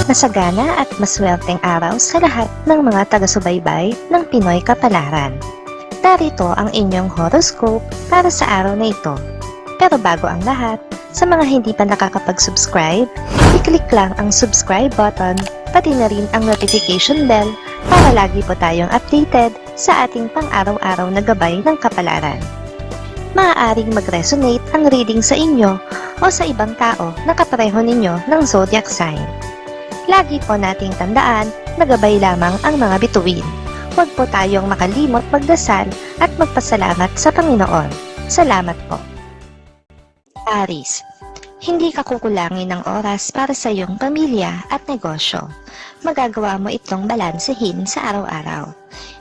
Masagana at maswerteng araw sa lahat ng mga taga-subaybay ng Pinoy Kapalaran. Narito ang inyong horoscope para sa araw na ito. Pero bago ang lahat, sa mga hindi pa nakakapag-subscribe, i-click lang ang subscribe button, pati na rin ang notification bell para lagi po tayong updated sa ating pang-araw-araw na gabay ng kapalaran. Maaaring mag-resonate ang reading sa inyo o sa ibang tao na kapareho ninyo ng zodiac sign. Lagi po nating tandaan na gabay lamang ang mga bituin. Huwag po tayong makalimot magdasal at magpasalamat sa Panginoon. Salamat po. Aries, hindi ka kukulangin ng oras para sa iyong pamilya at negosyo. Magagawa mo itong balansehin sa araw-araw.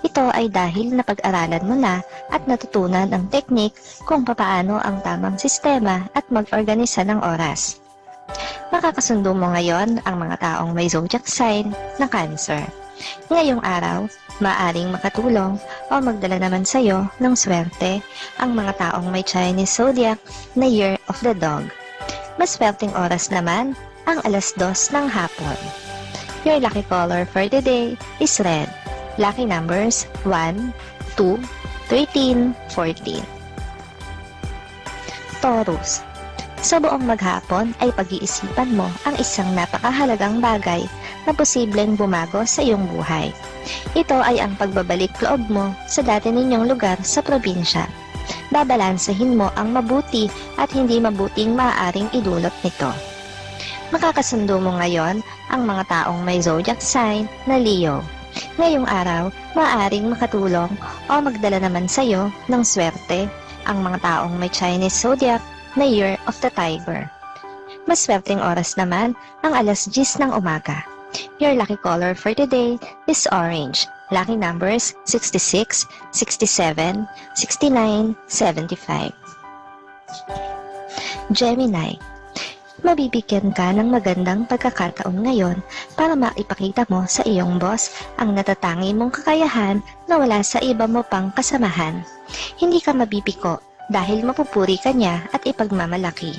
Ito ay dahil napag-aralan mo na at natutunan ang teknik kung papaano ang tamang sistema at mag-organisa ng oras. Makakasundo mo ngayon ang mga taong may zodiac sign na Cancer. Ngayong araw, maaaring makatulong o magdala naman sa iyo ng swerte ang mga taong may Chinese zodiac na Year of the Dog. Maswerteng oras naman ang 2:00 ng hapon. Your lucky color for the day is red. Lucky numbers 1, 2, 13, 14. Taurus, sa buong maghapon ay pag-iisipan mo ang isang napakahalagang bagay na posibleng bumago sa iyong buhay. Ito ay ang pagbabalik loob mo sa dati ninyong lugar sa probinsya. Babalansahin mo ang mabuti at hindi mabuting maaaring idulot nito. Makakasundo mo ngayon ang mga taong may zodiac sign na Leo. Ngayong araw, maaaring makatulong o magdala naman sa iyo ng swerte ang mga taong may Chinese zodiac na Year of the Tiger. Maswerteng oras naman ang 10:00 ng umaga. Your lucky color for today is orange. Lucky numbers 66, 67, 69, 75. Gemini, mabibigyan ka ng magandang pagkakataon ngayon para maipakita mo sa iyong boss ang natatangi mong kakayahan na wala sa iba mo pang kasamahan. Hindi ka mabibiko dahil mapupuri ka niya at ipagmamalaki.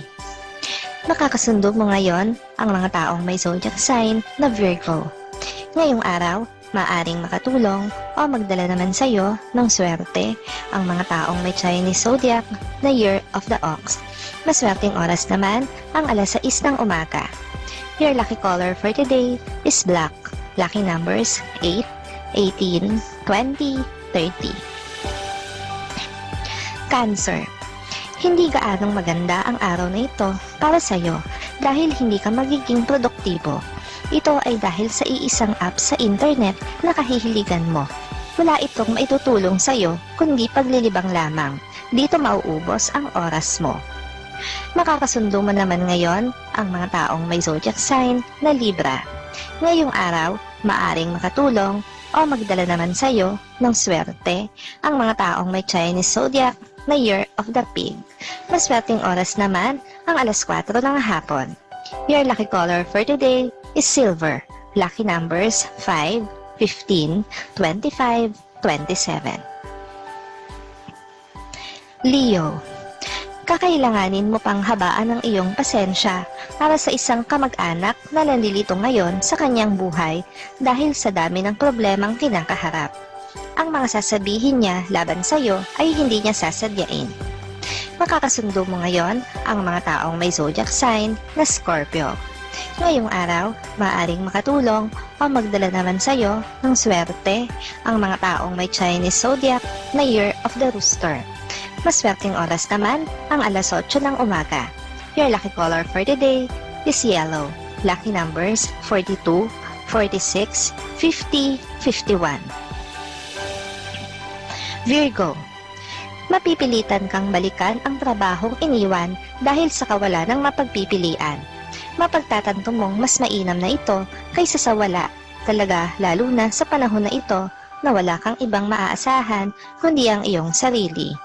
Makakasundo mo ngayon ang mga taong may zodiac sign na Virgo. Ngayong araw, maaring makatulong o magdala naman sa iyo ng swerte ang mga taong may Chinese zodiac na Year of the Ox. Maswerteng oras naman ang 6:00 ng umaga. Your lucky color for today is black. Lucky numbers 8, 18, 20, 30. Cancer, hindi gaanong maganda ang araw na ito para sa iyo dahil hindi ka magiging produktibo. Ito ay dahil sa iisang app sa internet na kahihiligan mo. Wala itong maitutulong sa iyo kundi paglilibang lamang. Dito mauubos ang oras mo. Makakasundo mo naman ngayon ang mga taong may zodiac sign na Libra. Ngayong araw, maaring makatulong o magdala naman sa iyo ng swerte ang mga taong may Chinese zodiac na Year of the Pig. Maswerteng oras naman ang 4:00 ng hapon. Your lucky color for today is silver. Lucky numbers 5, 15, 25, 27. Leo, kakailanganin mo pang habaan ang iyong pasensya para sa isang kamag-anak na nalilito ngayon sa kanyang buhay dahil sa dami ng problemang kinakaharap. Ang mga sasabihin niya laban sa iyo ay hindi niya sasadyain. Makakasundo mo ngayon ang mga taong may zodiac sign na Scorpio. Ngayong araw, maaaring makatulong o magdala naman sa iyo ng swerte ang mga taong may Chinese zodiac na Year of the Rooster. Maswerteng oras naman ang 8:00 ng umaga. Your lucky color for the day is yellow. Lucky numbers 42, 46, 50, 51. Virgo, mapipilitan kang balikan ang trabahong iniwan dahil sa kawalan ng mapagpipilian. Mapagtatanto mong mas mainam na ito kaysa sa wala, talaga lalo na sa panahon na ito na wala kang ibang maaasahan kundi ang iyong sarili.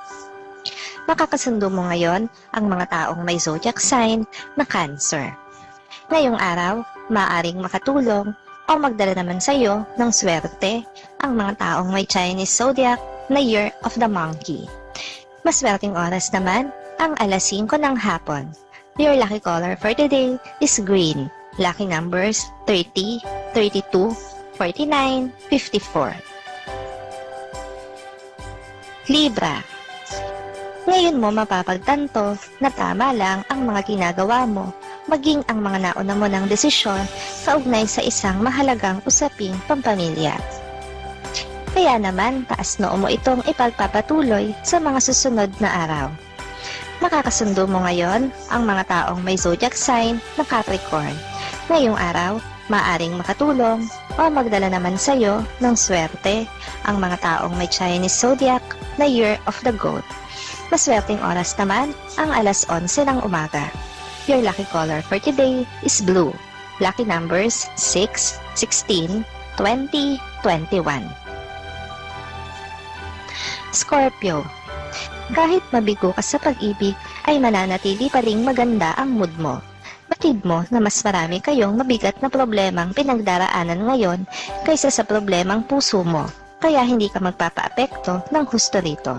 Makakasundo mo ngayon ang mga taong may zodiac sign na Cancer. Ngayong araw, maaaring makatulong o magdala naman sa iyo ng swerte ang mga taong may Chinese zodiac na Year of the Monkey. Maswerteng oras naman ang 5:00 ng hapon. Your lucky color for today is green. Lucky numbers 30, 32, 49, 54. Libra. Ngayon mo mapapagtanto na tama lang ang mga ginagawa mo, maging ang mga nauna mo ng desisyon kaugnay sa isang mahalagang usaping pampamilya. Kaya naman, taas noo mo itong ipagpapatuloy sa mga susunod na araw. Makakasundo mo ngayon ang mga taong may zodiac sign na Capricorn. Ngayong araw, maaring makatulong o magdala naman sa iyo ng swerte ang mga taong may Chinese zodiac na Year of the Goat. Maswerteng oras naman ang alas 11 ng umaga. Your lucky color for today is blue. Lucky numbers 6, 16, 20, 21. Scorpio. Kahit mabigo ka sa pag-ibig, ay mananatili pa ring maganda ang mood mo. Batid mo na mas marami kayong mabigat na problemang pinagdaraanan ngayon kaysa sa problemang puso mo, kaya hindi ka magpapaapekto ng husto rito.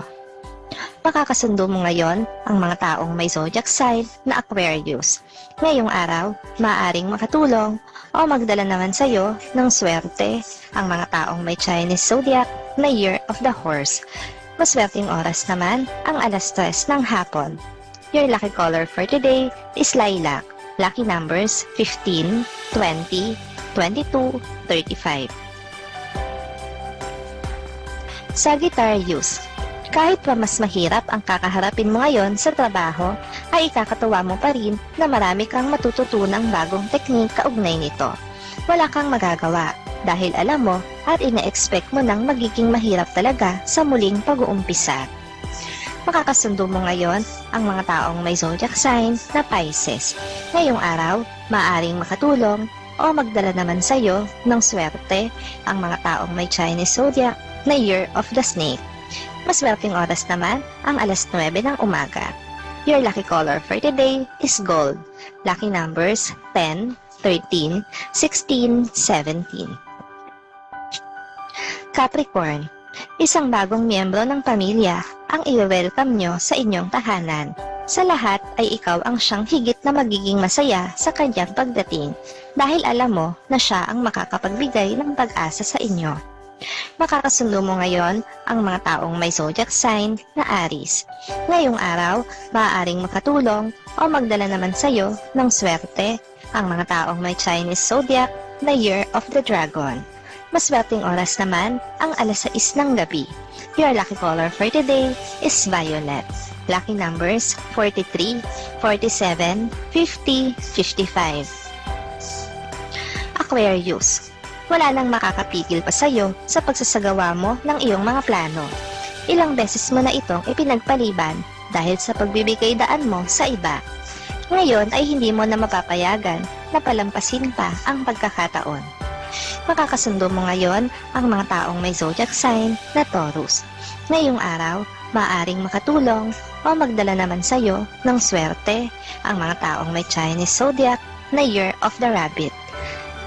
Makakasundo mo ngayon ang mga taong may zodiac sign na Aquarius. Ngayong araw, maaaring makatulong o magdala naman sa iyo ng swerte ang mga taong may Chinese zodiac na Year of the Horse. Maswerteng oras naman ang alas 3 ng hapon. Your lucky color for today is lilac. Lucky numbers 15, 20, 22, 35. Sagittarius. Kahit pa mas mahirap ang kakaharapin mo ngayon sa trabaho, ay ikakatuwa mo pa rin na marami kang matututunang bagong teknik kaugnay nito. Wala kang magagawa dahil alam mo at ina-expect mo nang magiging mahirap talaga sa muling pag-uumpisa. Makakasundo mo ngayon ang mga taong may zodiac sign na Pisces. Ngayong araw, maaaring makatulong o magdala naman sa iyo ng swerte ang mga taong may Chinese zodiac na Year of the Snake. Maswerteng oras naman ang alas 9 ng umaga. Your lucky color for today is gold. Lucky numbers 10, 13, 16, 17. Capricorn. Isang bagong miyembro ng pamilya ang i-welcome nyo sa inyong tahanan. Sa lahat ay ikaw ang siyang higit na magiging masaya sa kanyang pagdating dahil alam mo na siya ang makakapagbigay ng pag-asa sa inyo. Makakasundo mo ngayon ang mga taong may zodiac sign na Aries. Ngayong araw, maaaring makatulong o magdala naman sa iyo ng swerte ang mga taong may Chinese zodiac na Year of the Dragon. Maswerteng oras naman ang alas 6 ng gabi. Your lucky color for today is violet. Lucky numbers 43, 47, 50, 55. Aquarius. Wala nang makakapigil pa sa'yo sa pagsasagawa mo ng iyong mga plano. Ilang beses mo na itong ipinagpaliban dahil sa pagbibigay daan mo sa iba. Ngayon ay hindi mo na mapapayagan na palampasin pa ang pagkakataon. Makakasundo mo ngayon ang mga taong may zodiac sign na Taurus. Ngayong araw, maaaring makatulong o magdala naman sa iyo ng swerte ang mga taong may Chinese zodiac na Year of the Rabbit.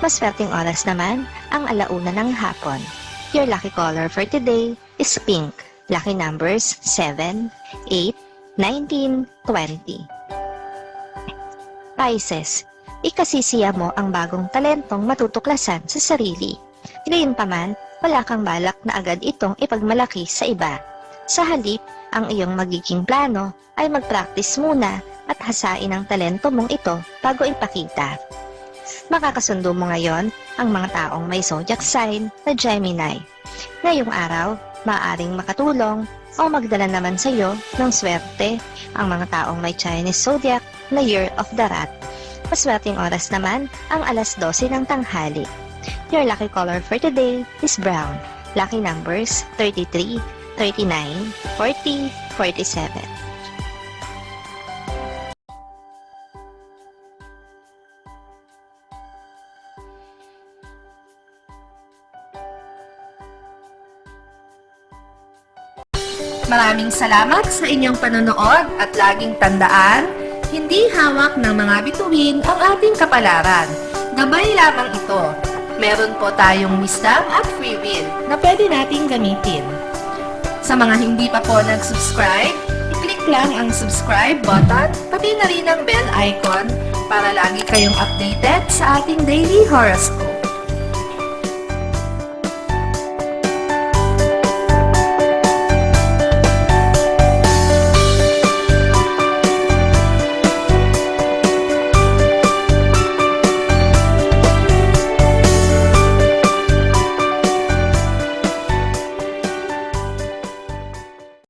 Maswerteng oras naman ang alauna ng hapon. Your lucky color for today is pink. Lucky numbers 7, 8, 19, 20. Pisces. Ikasisiya mo ang bagong talentong matutuklasan sa sarili. Gayunpaman, wala kang balak na agad itong ipagmalaki sa iba. Sa halip, ang iyong magiging plano ay mag-practice muna at hasain ang talento mong ito bago ipakita. Makakasundo mo ngayon ang mga taong may zodiac sign na Gemini. Ngayong araw, maaaring makatulong o magdala naman sa iyo ng swerte ang mga taong may Chinese zodiac na Year of the Rat. Maswerteng oras naman ang alas 12 ng tanghali. Your lucky color for today is brown. Lucky numbers 33, 39, 40, 47. Maraming salamat sa inyong panonood at laging tandaan, hindi hawak ng mga bituin ang ating kapalaran. Gabay lamang ito. Meron po tayong wisdom at free will na pwede nating gamitin. Sa mga hindi pa po nag-subscribe, i-click lang ang subscribe button, pati na rin ang bell icon para lagi kayong updated sa ating daily horoscope.